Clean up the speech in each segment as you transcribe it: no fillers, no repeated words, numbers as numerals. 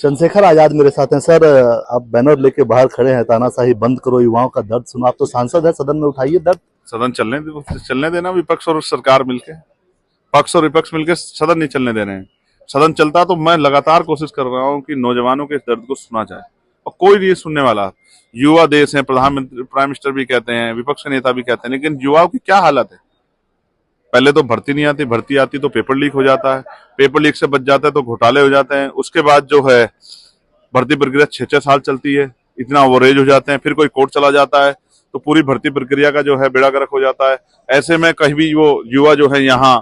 चंद्रशेखर आजाद मेरे साथ हैं। सर, आप बैनर लेके बाहर खड़े हैं, तानाशाही बंद करो, युवाओं का दर्द सुनो। आप तो सांसद है, सदन में उठाइए दर्द। सदन चलने देना। विपक्ष और सरकार मिलके, पक्ष और विपक्ष मिलके सदन नहीं चलने दे रहे हैं। सदन चलता तो मैं लगातार कोशिश कर रहा हूं कि नौजवानों के इस दर्द को सुना जाए, और कोई नहीं सुनने वाला। युवा देश है, प्रधानमंत्री प्राइम मिनिस्टर भी कहते हैं, विपक्ष के नेता भी कहते हैं, लेकिन युवाओं की क्या हालत है। पहले तो भर्ती नहीं आती, भर्ती आती तो पेपर लीक हो जाता है, पेपर लीक से बच जाता है तो घोटाले हो जाते हैं। उसके बाद जो है भर्ती प्रक्रिया 6-6 साल चलती है, इतना ओवरेज हो जाते हैं, फिर कोई कोर्ट चला जाता है तो पूरी भर्ती प्रक्रिया का जो है बेड़ा गर्क हो जाता है। ऐसे में कहीं भी वो युवा जो है यहाँ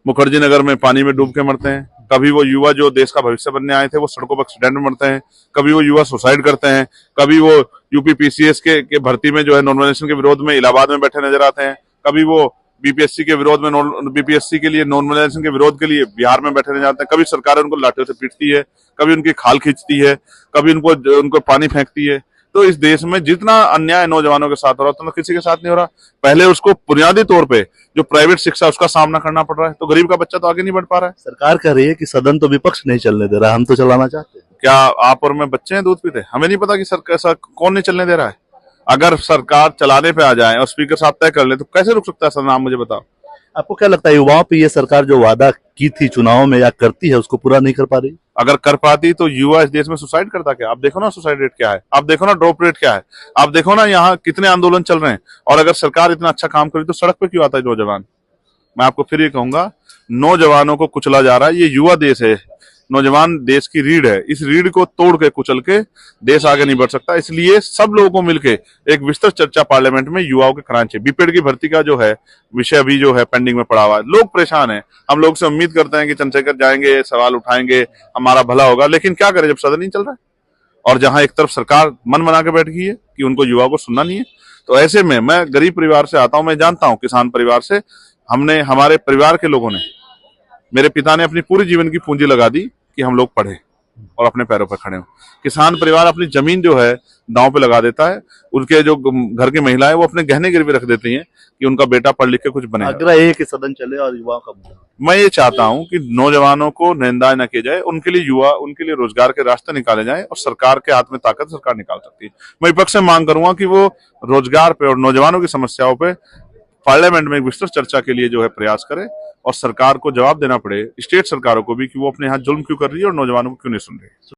मुखर्जी नगर में पानी में डूब के मरते हैं, कभी वो युवा जो देश का भविष्य बनने आए थे वो सड़कों पर एक्सीडेंट में मरते हैं, कभी वो युवा सुसाइड करते हैं, कभी वो यूपी पीसीएस के भर्ती में जो है नॉर्मलाइजेशन के विरोध में इलाहाबाद में बैठे नजर आते हैं, कभी वो बीपीएससी के विरोध में बीपीएससी के लिए नॉर्मलाइजेशन के विरोध के लिए बिहार में बैठे नजर आते हैं। कभी सरकार उनको लाठियों से पीटती है, कभी उनकी खाल खींचती है, कभी उनको पानी फेंकती है। तो इस देश में जितना अन्याय नौजवानों के साथ हो रहा है उतना किसी के साथ नहीं हो रहा। पहले उसको बुनियादी तौर पे जो प्राइवेट शिक्षा उसका सामना करना पड़ रहा है, तो गरीब का बच्चा तो आगे नहीं बढ़ पा रहा है। सरकार कह रही है कि सदन तो विपक्ष नहीं चलने दे रहा, हम तो चलाना चाहते हैं। क्या आप और मैं बच्चे हैं दूध पीते? हमें नहीं पता कि सर कैसा कौन नहीं चलने दे रहा है। अगर सरकार चलाने पे आ जाए और स्पीकर साहब तय कर ले तो कैसे रुक सकता है सदन? आप मुझे बताओ। आपको क्या लगता है, युवाओं पे ये सरकार जो वादा की थी चुनाव में या करती है, उसको पूरा नहीं कर पा रही? अगर कर पाती तो युवा इस देश में सुसाइड करता क्या? आप देखो ना सुसाइड रेट क्या है, आप देखो ना ड्रॉप रेट क्या है, आप देखो ना यहाँ कितने आंदोलन चल रहे हैं। और अगर सरकार इतना अच्छा काम करी तो सड़क पे क्यों आता है नौजवान? मैं आपको फिर ये कहूंगा, नौजवानों को कुचला जा रहा है। ये युवा देश है, नौजवान देश की रीढ़ है। इस रीढ़ को तोड़ के कुचल के देश आगे नहीं बढ़ सकता। इसलिए सब लोगों को मिलके एक विस्तृत चर्चा पार्लियामेंट में युवाओं के करानी चाहिए। बीपीएड की भर्ती का जो है विषय अभी जो है पेंडिंग में पड़ा हुआ है, लोग परेशान हैं। हम लोग से उम्मीद करते हैं कि चंद्रशेखर जाएंगे, सवाल उठाएंगे, हमारा भला होगा, लेकिन क्या करें जब सदन नहीं चल रहा है और जहां एक तरफ सरकार मन बना के बैठ गई है कि उनको युवा को सुनना नहीं है। तो ऐसे में मैं गरीब परिवार से आता हूं, मैं जानता हूं, किसान परिवार से। हमारे परिवार के लोगों ने, मेरे पिता ने अपनी पूरी जीवन की पूंजी लगा दी कि हम लोग पढ़े और अपने पैरों पर खड़े हों। किसान परिवार अपनी जमीन जो है दांव पे लगा देता है। उनके जो घर की महिलाएं वो अपने गहने गिरवी रख देती हैं कि उनका बेटा पढ़ लिख के कुछ बने। आग्रह है कि सदन चले और युवाओं का। मैं ये चाहता हूं कि नौजवानों को निंदा न किया जाए, उनके लिए युवा, उनके लिए रोजगार के रास्ते निकाले जाएं, और सरकार के हाथ में ताकत सरकार निकाल सकती है। मैं विपक्ष से मांग करूंगा कि वो रोजगार पे और नौजवानों की समस्याओं पे पार्लियामेंट में एक विस्तृत चर्चा के लिए जो है प्रयास करे, और सरकार को जवाब देना पड़े, स्टेट सरकारों को भी, कि वो अपने यहाँ जुल्म क्यों कर रही है और नौजवानों को क्यों नहीं सुन रही है।